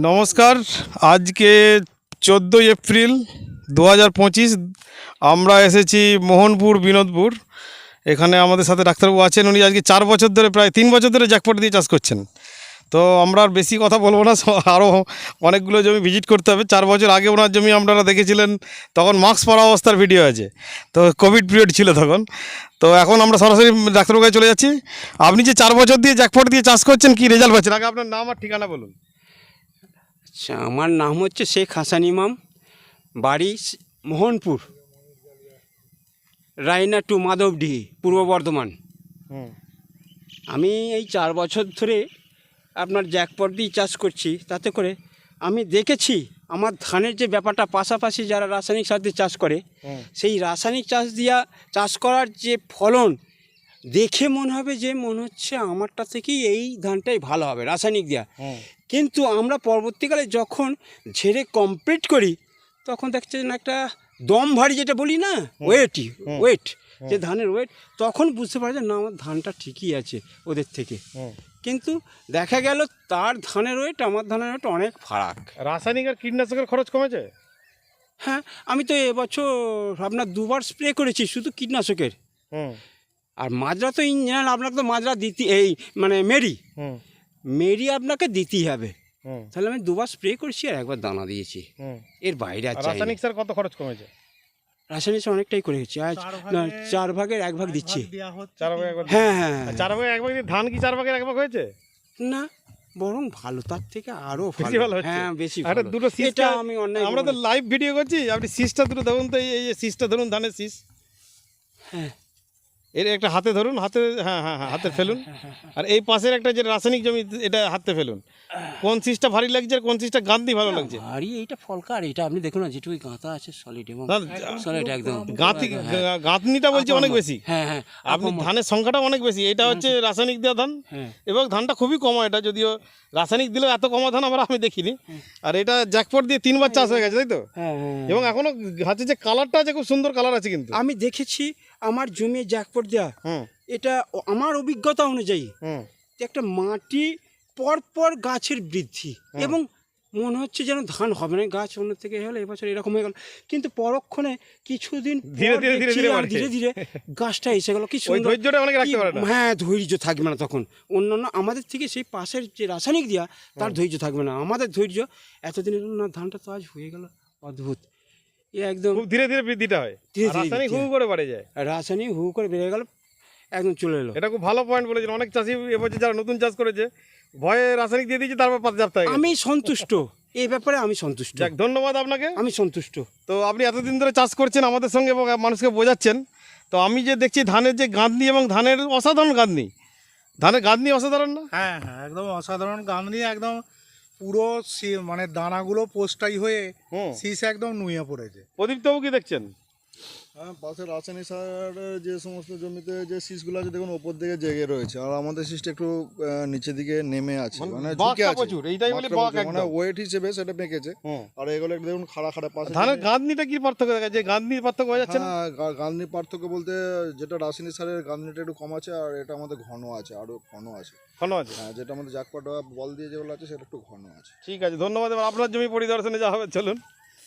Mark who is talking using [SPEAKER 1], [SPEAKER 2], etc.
[SPEAKER 1] নমস্কার, আজকে 14 এপ্রিল 2025। আমরা এসেছি মোহনপুর বিনোদপুর। এখানে আমাদের সাথে ডাক্তারবাবু আছেন। উনি আজকে 4 বছর ধরে, প্রায় 3 বছর ধরে জ্যাকপট দিয়ে চাষ করছেন। তো আমরা আর বেশি কথা বলবো না, আরও অনেকগুলো জমি ভিজিট করতে হবে। 4 বছর আগে ওনার জমি আপনারা দেখেছিলেন, তখন মাস্ক পরা অবস্থার ভিডিও আছে, তো কোভিড পিরিয়ড ছিল তখন। তো এখন আমরা সরাসরি ডাক্তারবাবুর কাছে চলে যাচ্ছি। আপনি যে 4 বছর দিয়ে জ্যাকপট দিয়ে চাষ করছেন, কি রেজাল্ট পাচ্ছেন? আগে আপনার নাম আর ঠিকানা বলুন।
[SPEAKER 2] আচ্ছা, আমার নাম হচ্ছে শেখ হাসান ইমাম, বাড়ি মোহনপুর, রায়না টু মাধবডিহি, পূর্ব বর্ধমান। আমি এই 4 বছর ধরে আপনার জ্যাকপট দিয়ে চাষ করছি। তাতে করে আমি দেখেছি আমার ধানের যে ব্যাপারটা, পাশাপাশি যারা রাসায়নিক সার দিয়ে চাষ করে, সেই রাসায়নিক চাষ করার যে ফলন দেখে মনে হচ্ছে আমারটা থেকেই এই ধানটাই ভালো হবে রাসায়নিক দেওয়া। কিন্তু আমরা পরবর্তীকালে যখন ঝেড়ে কমপ্লিট করি, তখন দেখছে না একটা দম ভারী, যেটা বলি না, ওয়েট, যে ধানের ওয়েট, তখন বুঝতে পারে যে না, আমার ধানটা ঠিকই আছে ওদের থেকে। কিন্তু দেখা গেল তার ধানের ওয়েট আমার ধানের ওয়েট অনেক ফারাক।
[SPEAKER 1] রাসায়নিক আর কীটনাশকের খরচ কমেছে?
[SPEAKER 2] হ্যাঁ, আমি তো এবছর আপনার 2বার স্প্রে করেছি শুধু কীটনাশকের। আর মাজরা তো ইঞ্জিনিয়ার, আপনাকে তো মাজরা মানে মেরি আপনাকে দিতেই হবে। তাহলে আমি 2বার স্প্রে করেছি আর 1বার দানা দিয়েছি। এর বাইরে আছে।
[SPEAKER 1] রাসায়নিক সার কত খরচ কমেছে?
[SPEAKER 2] রাসায়নিক সার অনেকটাই করে গেছি। আজ 4 ভাগের 1 ভাগ দিচ্ছি।
[SPEAKER 1] 4 ভাগের 1 ভাগ?
[SPEAKER 2] হ্যাঁ।
[SPEAKER 1] 4 ভাগের 1 ভাগ দিয়ে ধান কি 4 ভাগের 1 ভাগ হয়েছে?
[SPEAKER 2] না, বরং ভালো, তার থেকে আরো
[SPEAKER 1] বেশি ভালো হচ্ছে।
[SPEAKER 2] হ্যাঁ, বেশি
[SPEAKER 1] আরে
[SPEAKER 2] ভালো।
[SPEAKER 1] দুটো শীষটা
[SPEAKER 2] আমি অন্য,
[SPEAKER 1] আমরা তো লাইভ ভিডিও করছি, আপনি শীষটা দুটো ধরুন তো। এই যে শীষটা ধরুন, ধানের শীষ।
[SPEAKER 2] হ্যাঁ,
[SPEAKER 1] এর একটা হাতে ধরুন, হাতে, হ্যাঁ, হাতে ফেলুন। আর এই পাশের একটা যে রাসায়নিক জমি, এটা হাতে ফেলুন। কোন শীষটা ভারী লাগছে আর কোন শীষটা গাঁথনি ভালো লাগছে?
[SPEAKER 2] ভারী এইটা ফলকা, আর এটা আপনি দেখুন না, যেটুকু গাঁথা আছে সলিড, এবং সলিড একদম।
[SPEAKER 1] গাঁথনিটা বলছি অনেক বেশি।
[SPEAKER 2] হ্যাঁ,
[SPEAKER 1] আপনি ধানের সংখ্যাটা অনেক বেশি। এটা হচ্ছে রাসায়নিক দেওয়া ধান, এবং ধানটা খুবই কম। এটা যদিও রাসায়নিক দিলেও এত কমা ধান আমি দেখিনি। আর এটা জ্যাকপট দিয়ে 3বার চাষ হয়ে গেছে, তাই তো? এবং এখনো গাছের যে কালারটা আছে, খুব সুন্দর কালার আছে। কিন্তু
[SPEAKER 2] আমি দেখেছি আমার জমি জ্যাকপট দেওয়া, এটা আমার অভিজ্ঞতা অনুযায়ী একটা মাটি পরপর গাছের বৃদ্ধি, এবং মনে হচ্ছে যেন ধান হবে না, গাছ অন্য থেকে হলে এবছর এরকম হয়ে গেল। কিন্তু পরক্ষণে কিছুদিন ধীরে ধীরে গাছটা এসে গেল। কি সুন্দর! হ্যাঁ, ধৈর্য থাকবে না তখন। অন্যান্য আমাদের থেকে সেই পাশের যে রাসায়নিক দেওয়া, তার ধৈর্য থাকবে না, আমাদের ধৈর্য এতদিনের না, ধানটা তো আজ হয়ে গেল অদ্ভুত। একদম
[SPEAKER 1] ধীরে ধীরে বৃদ্ধিটা হয়, রাসায়নিক হু করে বাড়ে যায়।
[SPEAKER 2] রাসায়নিক হু করে বেড়ে গেল, একদম চলে এলো।
[SPEAKER 1] এটা খুব ভালো পয়েন্ট বলেছেন। অনেক চাষি এবছর যারা নতুন চাষ করেছে, ভয়ে রাসায়নিক দিয়ে দিয়েছে, তারপর পাতা জাপতে হয়।
[SPEAKER 2] আমি সন্তুষ্ট, এই ব্যাপারে আমি সন্তুষ্ট।
[SPEAKER 1] যাক, ধন্যবাদ আপনাকে।
[SPEAKER 2] আমি সন্তুষ্ট।
[SPEAKER 1] তো আপনি এতদিন ধরে চাষ করছেন আমাদের সঙ্গে এবং মানুষকে বোঝাচ্ছেন। তো আমি যে দেখছি ধানের যে গাঁথনি, এবং ধানের অসাধারণ গাঁথনি, ধানের গাঁথনি অসাধারণ না?
[SPEAKER 3] হ্যাঁ, একদম অসাধারণ গাঁথনি। একদম পুরো মানে দানাগুলো পোস্টাই হয়ে শীষ একদম নুয়ে পড়েছে।
[SPEAKER 1] প্রদীপ্তবাবু কি দেখছেন?
[SPEAKER 4] হ্যাঁ, পাশে রাসায়নিক সারের যে সমস্ত জমিতে যে শীষগুলো আছে, দেখুন ওপর দিকে জেগে রয়েছে, আর আমাদের শীষটা একটু নিচের দিকে নেমে আছে, মানে ঝুঁকে আছে, মানে ওয়েট হিসেবে সেটা পেকেছে। আর এগুলো একটু দেখুন খাড়া পাশে।
[SPEAKER 1] ধানের গাঁথনিটা কি পার্থক্য দেখা যায়? গাঁথনির পার্থক্য হয়ে যাচ্ছে না?
[SPEAKER 4] হ্যাঁ, গাঁথনির পার্থক্য বলতে যেটা রাসায়নিক সারের গাঁথনিটা একটু কম আছে, আর এটা আমাদের ঘন আছে, আরো ঘন আছে। হ্যাঁ, যেটা আমাদের জ্যাকপট বল দিয়ে যেগুলো আছে, সেটা একটু ঘন আছে।
[SPEAKER 1] ঠিক আছে, ধন্যবাদ। এবার আপনার জমি পরিদর্শনে যাওয়া হবে, চলুন।